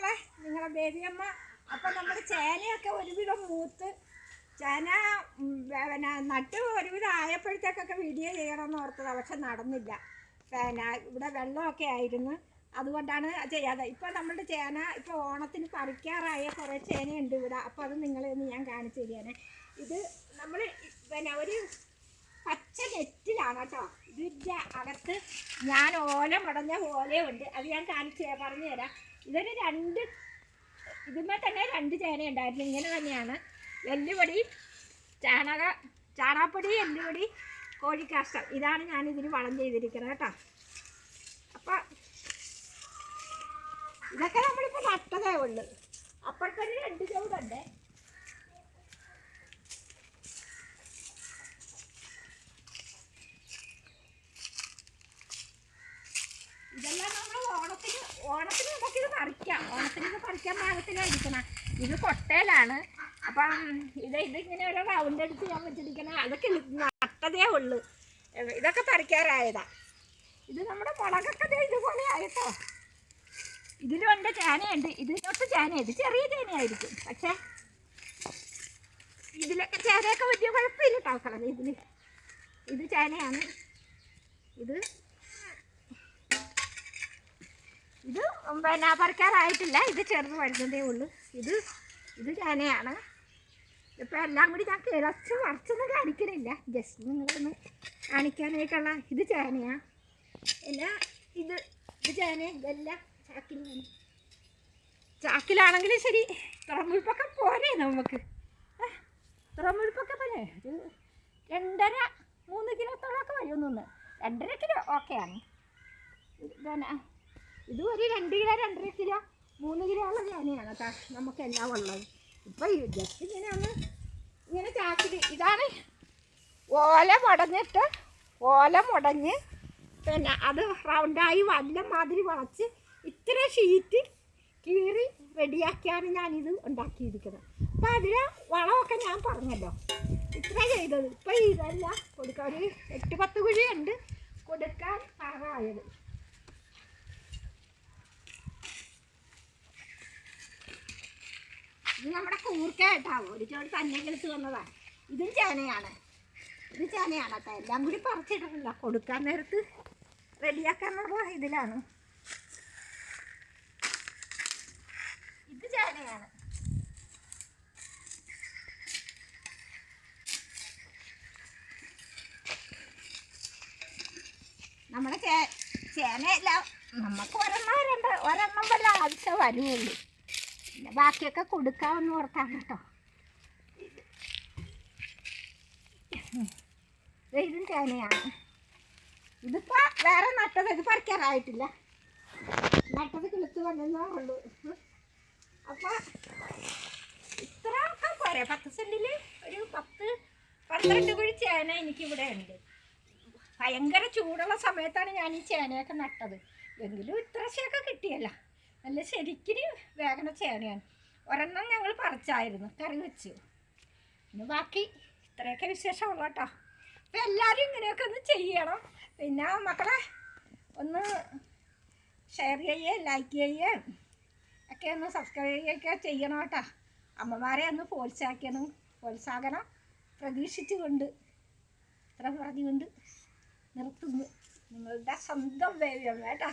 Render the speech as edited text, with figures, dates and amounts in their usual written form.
മക്കളെ, നിങ്ങളെ ബേബിയമ്മ. അപ്പം നമ്മുടെ ചേനയൊക്കെ ഒരുവിധം മൂത്ത് ചേന പിന്നെ നട്ട് ഒരുവിധം ആയപ്പോഴത്തേക്കൊക്കെ വീഡിയോ ചെയ്യണമെന്ന് ഓർത്തതാണ്. പക്ഷെ നടന്നില്ല. പിന്നെ ഇവിടെ വെള്ളമൊക്കെ ആയിരുന്നു, അതുകൊണ്ടാണ് ചെയ്യാതെ. ഇപ്പം നമ്മുടെ ചേന ഇപ്പോൾ ഓണത്തിന് പറിക്കാറായ കുറേ ചേനയുണ്ട് ഇവിടെ. അപ്പോൾ അത് നിങ്ങളെയൊന്ന് ഞാൻ കാണിച്ചു തരികയാണ്. ഇത് നമ്മൾ പിന്നെ ഒരു പച്ച നെറ്റിലാണ് കേട്ടോ. ഇതിൻ്റെ അകത്ത് ഞാൻ ഓല മുടഞ്ഞ ഓലയുണ്ട്, അത് ഞാൻ പറഞ്ഞു തരാം. ഇതൊരു ഇതിന്മേൽ തന്നെ 2 ചേന ഉണ്ടായിരുന്നു. ഇങ്ങനെ തന്നെയാണ്. എല്ലുപൊടി, ചാണകപ്പൊടി, എല്ലുപൊടി, കോഴിക്കാഷ്ടം, ഇതാണ് ഞാനിതിന് വളം ചെയ്തിരിക്കുന്നത് കേട്ടോ. അപ്പം ഇതൊക്കെ നമ്മളിപ്പോൾ നട്ടതേ ഉള്ളു. അപ്പോഴത്തേന് 2 ചൂടുണ്ട്. ഇതെല്ലാം നമ്മൾ ഓണത്തിന് നമുക്കിത് പറിക്കാം. ഓണത്തിനൊക്കെ പറിക്കാൻ പാകത്തിനായിരിക്കണം. ഇത് കൊട്ടയിലാണ്. അപ്പം ഇതിങ്ങനെ ഓരോ റൗണ്ട് എടുത്ത് ഞാൻ വെച്ചിരിക്കണം. അതൊക്കെ നട്ടതേ ഉള്ളു. ഇതൊക്കെ പറിക്കാറായതാ. ഇത് നമ്മുടെ മുളകൊക്കെ ഇതുപോലെ ആയിട്ടോ. ഇതിലുണ്ട് ചേനയുണ്ട്. ഇതിനൊട്ട് ചേനയുണ്ട്, ചെറിയ ചേനയായിരിക്കും. പക്ഷേ ഇതിലൊക്കെ ചേനയൊക്കെ വലിയ കുഴപ്പമില്ല കേട്ടോ. കളഞ്ഞ ഇത് ചേനയാണ്. ഇത് പിന്നെ പറിക്കാറായിട്ടില്ല. ഇത് ചെറുത് വരുന്നതേ ഉള്ളൂ. ഇത് ചേനയാണ്. ഇപ്പം എല്ലാം കൂടി ഞാൻ വരച്ചൊന്നും കാണിക്കണില്ല, ജസ്റ്റ് നിങ്ങളൊന്ന് കാണിക്കാനായിട്ടുള്ള. ഇത് ചേനയാണ്. പിന്നെ ഇത് ചേന. ഇതെല്ലാം ചാക്കിലാണെങ്കിലും ശരി. തുറമുഴുപ്പൊക്കെ പോരെ നമുക്ക്. തുറമുഴുപ്പൊക്കെ പോലെ ഒരു 2.5-3 കിലോത്തോളമൊക്കെ വരുമെന്നൊന്ന്. 2.5 കിലോ ഓക്കെയാണ്. പിന്നെ ഇത് ഒരു 2 കിലോ, 2.5 കിലോ, 3 കിലോ ഉള്ള ചേനയാണ് കേട്ടോ നമുക്കെല്ലാം ഉള്ളത്. ഇപ്പം ജസ്റ്റ് ഇങ്ങനെ ചാക്കിൽ ഇതാണ് ഓല മുടഞ്ഞ് പിന്നെ അത് റൗണ്ടായി വല്ലം മാതിരി വളച്ച് ഇത്ര ഷീറ്റ് കീറി റെഡിയാക്കിയാണ് ഞാനിത് ഉണ്ടാക്കിയിരിക്കുന്നത്. അപ്പം അതിന് വളമൊക്കെ ഞാൻ പറഞ്ഞല്ലോ, ഇത്ര ചെയ്തത്. ഇപ്പം ഇതെല്ലാം കൊടുക്കാൻ ഒരു 8-10 കുഴിയുണ്ട് കൊടുക്കാൻ പാകമായത്. ഇത് നമ്മുടെ കൂർക്കയായിട്ടാവും. ഒരു ചോട് തന്നെ കിളിച്ച് വന്നതാണ്. ഇത് ചേനയാണ് കേട്ടോ. എല്ലാം കൂടി പറിച്ചിട്ടിട്ടില്ല, കൊടുക്കാൻ നേരത്ത് റെഡിയാക്കാനുള്ള ഇതിലാണ്. ഇത് ചേനയാണ്. നമ്മുടെ ചേനയെല്ലാം നമുക്ക് ഒരെണ്ണം വല്ല ആവശ്യം വരുള്ളൂ. പിന്നെ ബാക്കിയൊക്കെ കൊടുക്കാമെന്ന് ഓർത്താണ് കേട്ടോ. ഇതും ചേനയാണ്. ഇതിപ്പോൾ വേറെ നട്ടത്, ഇത് പറിക്കാറായിട്ടില്ല. നട്ടത് കിളുത്ത് വന്നതേ ഉള്ളൂ. അപ്പോൾ ഇത്രയൊക്കെ പോരെ. 10 സെൻറ്റിൽ ഒരു 10-12 കുഴി ചേന എനിക്കിവിടെ ഉണ്ട്. ഭയങ്കര ചൂടുള്ള സമയത്താണ് ഞാൻ ഈ ചേനയൊക്കെ നട്ടത്. എങ്കിലും ഇത്രശയൊക്കെ കിട്ടിയല്ല. നല്ല ശരിക്കും വേഗന ചേനയാണ്. ഒരെണ്ണം ഞങ്ങൾ പറിച്ചായിരുന്നു, കറി വെച്ചു. പിന്നെ ബാക്കി ഇത്രയൊക്കെ വിശേഷമുള്ള കേട്ടോ. അപ്പം എല്ലാവരും ഇങ്ങനെയൊക്കെ ഒന്ന് ചെയ്യണം. പിന്നെ മക്കളെ ഒന്ന് ഷെയർ ചെയ്യുകയും ലൈക്ക് ചെയ്യുകയും ഒക്കെ ഒന്ന് സബ്സ്ക്രൈബ് ചെയ്യുകയൊക്കെ ചെയ്യണം കേട്ടോ. അമ്മമാരെ ഒന്ന് പ്രോത്സാഹനം പ്രതീക്ഷിച്ചുകൊണ്ട് ഇത്ര പറഞ്ഞുകൊണ്ട് നിർത്തുന്നു. നിങ്ങളുടെ സ്വന്തം ബേബിയമ്മ കേട്ടോ.